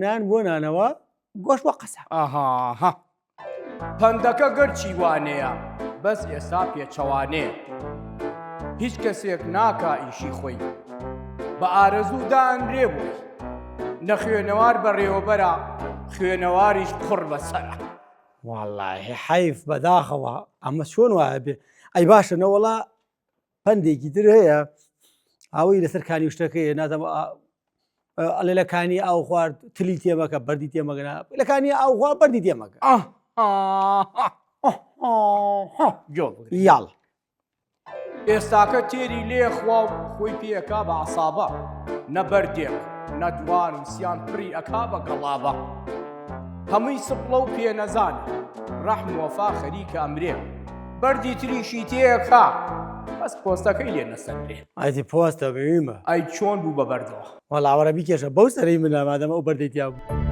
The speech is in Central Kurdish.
نان بۆ نانەوە گۆش بۆ قەسە. ئاها پەندەکە گەرچی وانەیە بەس ئێستا پێچەوانەیە هیچ کەسێک ناکا ئیشی خۆی بە ئارەزوو دانرێ بووی نە خوێنەوار بەڕێوەبەرە خوێنەواریش قڕ بەسەرە. واللهی حەیف بەداخەوە ئەمە چۆن وایە بێ ئەی باشە نەوەڵا پندێکی تر هەیە ئەوەی لەسەر کانی شتەکەی نازەم ئەلێ لەکانی ئاو خوارد تلی تێمەکە بەردی تێمەگەنا لەکانی ئاو خوارد بەردی تێمەکە یاڵ ئێستاکە تێری لێخوا و خۆی پێەکا بە عەسابە نە بەردێک نە دوان وسیان پڕی ئەکا بە گەڵابە هەمووی سپڵە و پێنەزانە ڕەحم و وەفا خەریکە ئەمرێ بەردی تریشی تێکا بەس پۆستەکەی لێ نەسەندرێ. ئایتی پۆستە بێمە ئەی چۆن بوو بە بەردەوە وەڵاوەرە بیکێشە بەو سەرەی منە مادەمە ئەو بەردەی تیا بوو.